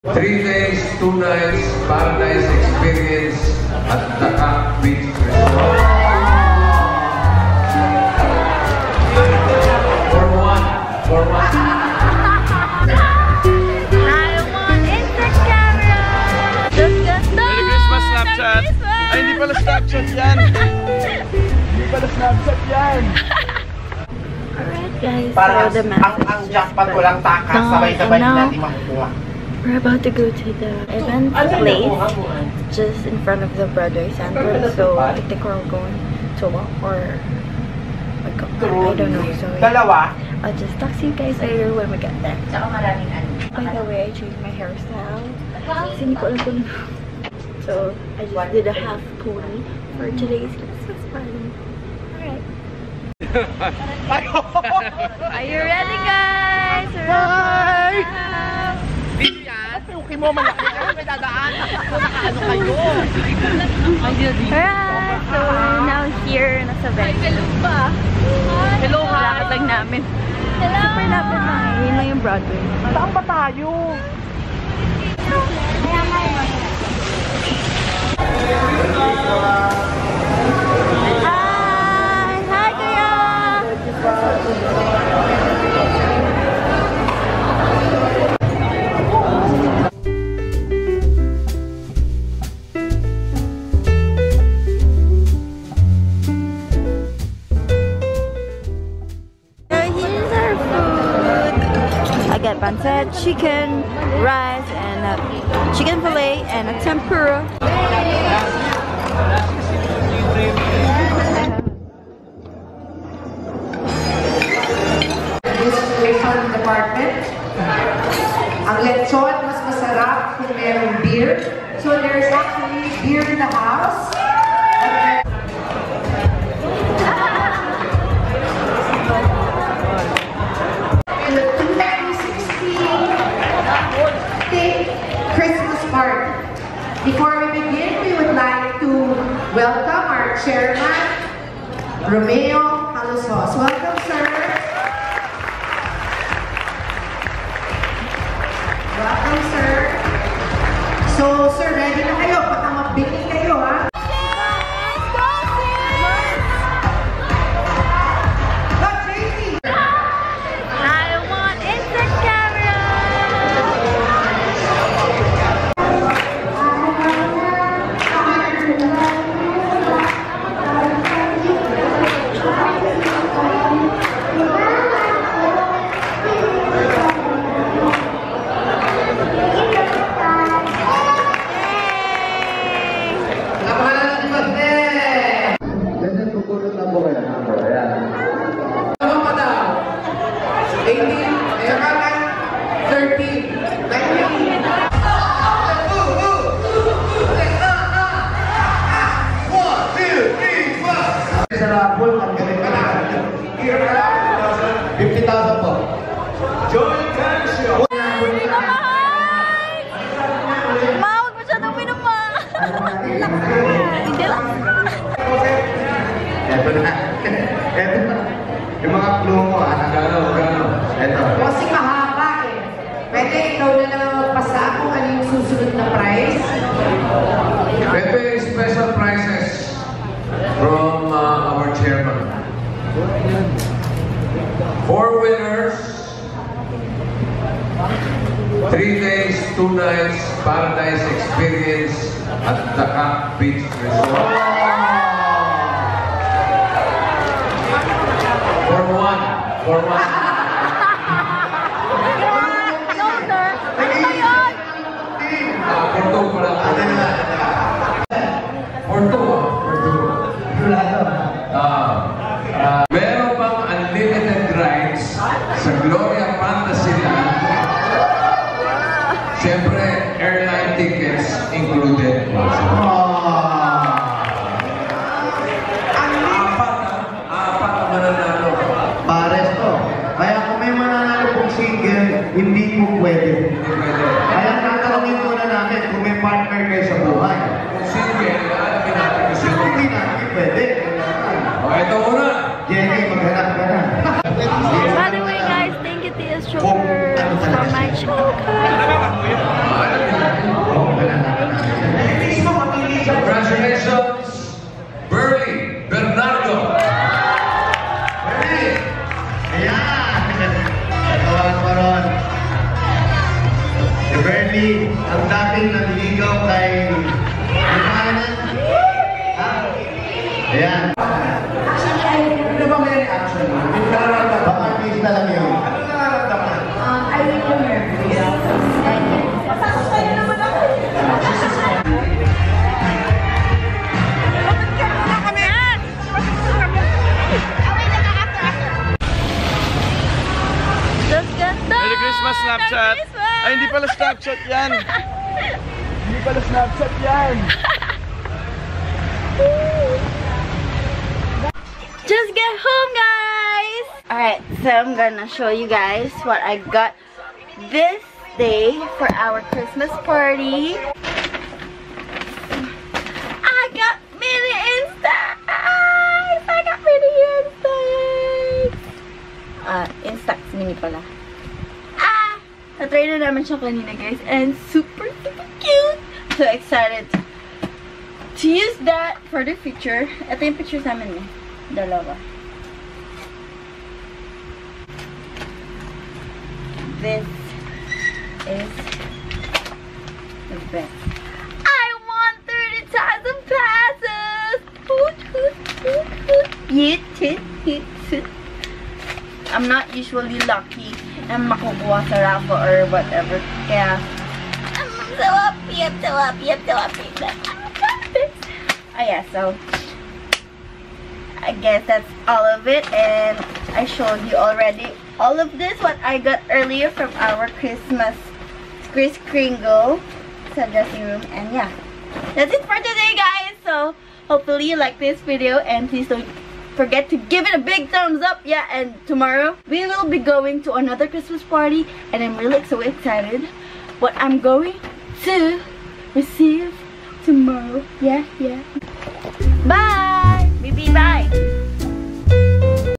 3 days, 2 nights, paradise experience at Dakak Beach Resort. For one. I want Insta camera. Merry Christmas, Snapchat. Ay, hindi pala Snapchat yan. Hindi pala Snapchat yan. Alright guys, Para so the ang jackpot ko lang takas, sabay-sabay natin makukuha. we're about to go to the event place just in front of the Broadway Center. So I think we're going to walk or I don't know. So Dalawa. I'll just talk to you guys later when we get there. By the way, I changed my hairstyle. Kasi hindi ko alam kung so I just did a half pony for today's Christmas party. Alright. Are you ready, guys? Bye! Dito yan. Okay mo, malaki yan. May dadaan. Nakaano kayo? Alright, so we're now here nasa venue. Hello, hi! Lakad lang namin. Super lapit na eh. Yun lang yung Broadway. Saan ba tayo? Hi! Hi, Kuya! So here's our food. I got pancit, chicken, rice, and chicken fillet, and a tempura. This restaurant department. Ang lechon, mas masarap kung merong beer. So there's actually beer in the house. The 2016 Christmas party. Before we begin, we would like to welcome our chairman, Romeo Halusos. Welcome, sir. Welcome, sir. So, sir, ready na kayo? Baka mabili kayo, ha? Go, Tracy! I want Insta camera. Mahal mo siya nung minuma. Hindi lang. Eto na. Eto na. Yung mga clue mo, gano'n. Eto. Kasi mahaba eh. Pwede ikaw na lang magpasa kung ano yung susunod na prize. Pepe, special prizes from our chairman. 4 winners. 3 days, 2 nights, paradise experience at Dakak Beach Resort. For one. No, sir. Ano ba yun? For two pala. For two. Meron pang unlimited rides sa Gloria Fantasyland. Siyempre, airline tickets included. Apat ang mananalo. Pares to. Kaya kung may mananalo pong single, hindi po pwede. Kaya tatanungin muna namin kung may partner kayo sa buhay. Kung single, alam natin kung sino. Kung hindi natin pwede. O, ito muna. Jenny, maghanap ka na. By the way, guys, thank you to Sugar for my channel. Bernie, ang dating nanligaw kay... Ano ba naman? Ha? Ayan. Ano ba may reaction mo? Yung nararamdaman? Baka artista lang yun. Ano nararamdaman? I feel nervous. Masasakay naman ako. Merry Christmas, Snapchat! Ay, hindi pala Snapchat yan! Hindi pala Snapchat yan! Just get home, guys! Alright, so I'm gonna show you guys what I got this day for our Christmas party. I got mini Instax! I got mini Instax! Instax mini pala. Na-try na naman siya kanina, guys, and super cute! So excited to use that for the future. Ito yung pictures namin eh. Dalawa. This is the best. I won 30,000 passes! Hoot, hoot, hoot, hoot. Hoot, hoot, hoot, hoot. I'm not usually lucky na makukuha sa raffle or whatever. Kaya, I'm so happy, I'm so happy, I'm so happy that I got this. Yeah, so I guess that's all of it, and I showed you already all of this, what I got earlier from our Christmas Kris Kringle sa dressing room. And yeah, that's it for today, guys. So hopefully you like this video, and please don't forget to give it a big thumbs up. Yeah, and tomorrow we will be going to another Christmas party, and I'm really so excited what I'm going to receive tomorrow. Yeah. Bye! Baby, bye!